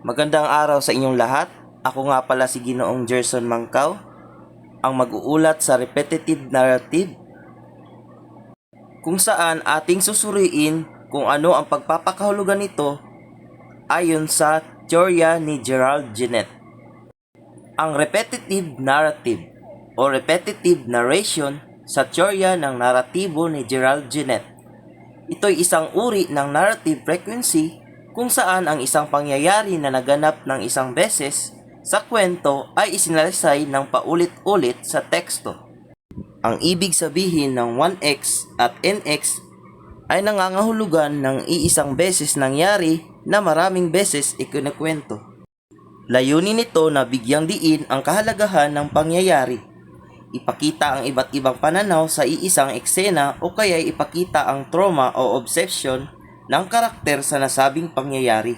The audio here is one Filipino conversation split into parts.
Magandang araw sa inyong lahat. Ako nga pala si Ginoong Gerson Mangkaw, ang mag-uulat sa repetitive narrative, kung saan ating susuriin kung ano ang pagpapakahulugan nito ayon sa teorya ni Gerald Ginet. Ang repetitive narrative o repetitive narration sa teorya ng naratibo ni Gerald Ginet. Ito'y isang uri ng narrative frequency kung saan ang isang pangyayari na naganap ng isang beses sa kwento ay isinalaysay ng paulit-ulit sa teksto. Ang ibig sabihin ng 1x at nx ay nangangahulugan ng iisang beses nangyari na maraming beses ikinukwento. Layunin nito na bigyang diin ang kahalagahan ng pangyayari. Ipakita ang iba't ibang pananaw sa iisang eksena o kaya ipakita ang trauma o obsession ng karakter sa nasabing pangyayari.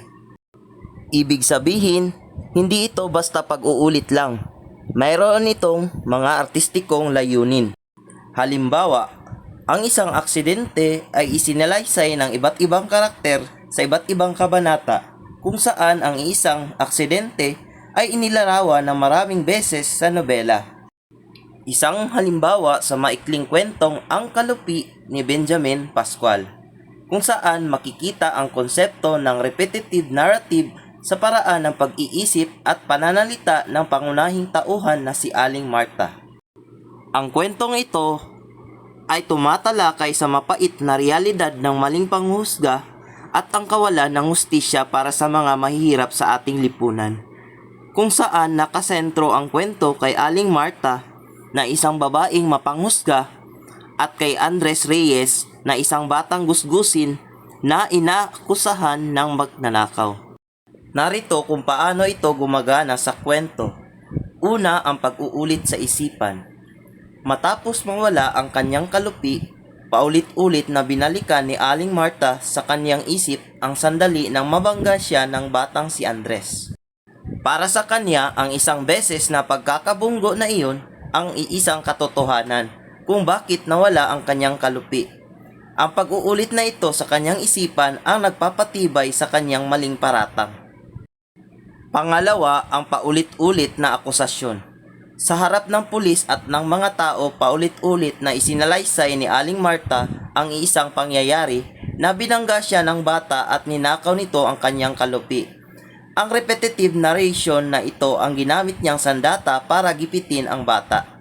Ibig sabihin, hindi ito basta pag-uulit lang. Mayroon itong mga artistikong layunin. Halimbawa, ang isang aksidente ay isinalaysay ng iba't ibang karakter sa iba't ibang kabanata kung saan ang isang aksidente ay inilarawan ng maraming beses sa nobela. Isang halimbawa sa maikling kwentong Ang Kalupi ni Benjamin Pascual, kung saan makikita ang konsepto ng repetitive narrative sa paraan ng pag-iisip at pananalita ng pangunahing tauhan na si Aling Marta. Ang kwentong ito ay tumatalakay sa mapait na realidad ng maling panghusga at ang kawalan ng hustisya para sa mga mahihirap sa ating lipunan, kung saan nakasentro ang kwento kay Aling Marta na isang babaeng mapanghusga at kay Andres Reyes na isang batang gusgusin na inaakusahan ng magnanakaw. Narito kung paano ito gumagana sa kwento. Una, ang pag-uulit sa isipan. Matapos mawala ang kanyang kalupi, paulit-ulit na binalikan ni Aling Marta sa kanyang isip ang sandali nang mabangga siya ng batang si Andres. Para sa kanya, ang isang beses na pagkakabunggo na iyon ang iisang katotohanan kung bakit nawala ang kanyang kalupi. Ang pag-uulit na ito sa kanyang isipan ang nagpapatibay sa kanyang maling paratang. Pangalawa, ang paulit-ulit na akusasyon. Sa harap ng pulis at ng mga tao, paulit-ulit na isinalaysay ni Aling Marta ang iisang pangyayari na binangga siya ng bata at ninakaw nito ang kanyang kalupi. Ang repetitive narration na ito ang ginamit niyang sandata para gipitin ang bata.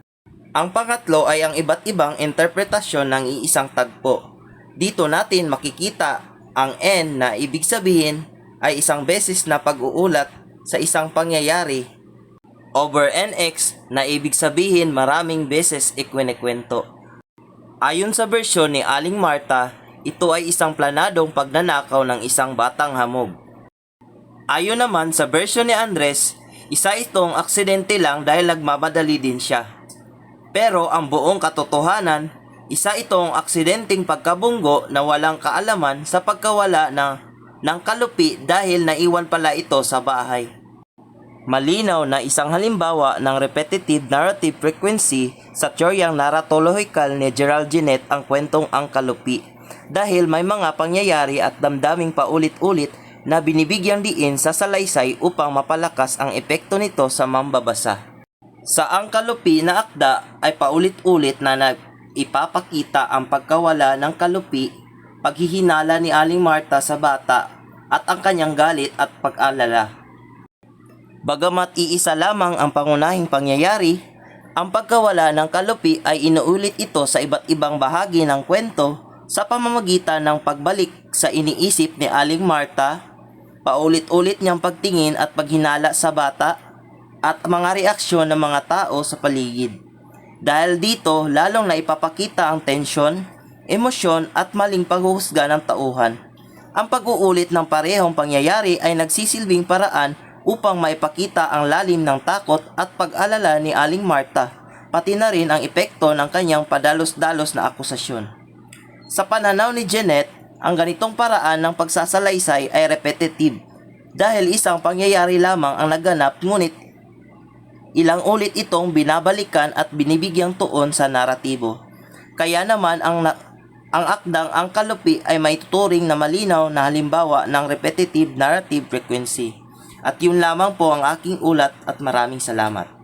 Ang pangatlo ay ang iba't ibang interpretasyon ng iisang tagpo. Dito natin makikita ang N na ibig sabihin ay isang beses na pag-uulat sa isang pangyayari over NX na ibig sabihin maraming beses ikwento. Ayon sa bersyon ni Aling Marta, ito ay isang planadong pagnanakaw ng isang batang hamog. Ayon naman sa bersyon ni Andres, isa itong aksidente lang dahil nagmamadali din siya. Pero ang buong katotohanan, isa itong aksidenteng pagkabunggo na walang kaalaman sa pagkawala ng kalupi dahil naiwan pala ito sa bahay. Malinaw na isang halimbawa ng repetitive narrative frequency sa teoryang narratological ni Gerald Ginet ang kwentong Ang Kalupi dahil may mga pangyayari at damdaming paulit-ulit na binibigyang diin sa salaysay upang mapalakas ang epekto nito sa mambabasa. Sa Ang Kalupi na akda ay paulit-ulit na ipapakita ang pagkawala ng kalupi, paghihinala ni Aling Marta sa bata at ang kanyang galit at pag-alala. Bagamat iisa lamang ang pangunahing pangyayari, ang pagkawala ng kalupi ay inuulit ito sa iba't ibang bahagi ng kwento sa pamamagitan ng pagbalik sa iniisip ni Aling Marta, paulit-ulit niyang pagtingin at paghinala sa bata at mga reaksyon ng mga tao sa paligid. Dahil dito, lalong naipapakita ang tensyon, emosyon at maling paghuhusga ng tauhan. Ang pag-uulit ng parehong pangyayari ay nagsisilbing paraan upang maipakita ang lalim ng takot at pag-alala ni Aling Marta, pati na rin ang epekto ng kanyang padalos-dalos na akusasyon. Sa pananaw ni Ginet, ang ganitong paraan ng pagsasalaysay ay repetitive dahil isang pangyayari lamang ang naganap ngunit ilang ulit itong binabalikan at binibigyang tuon sa naratibo. Kaya naman ang akdang Ang Kalupi ay may tuturing na malinaw na halimbawa ng repetitive narrative frequency. At yun lamang po ang aking ulat at maraming salamat.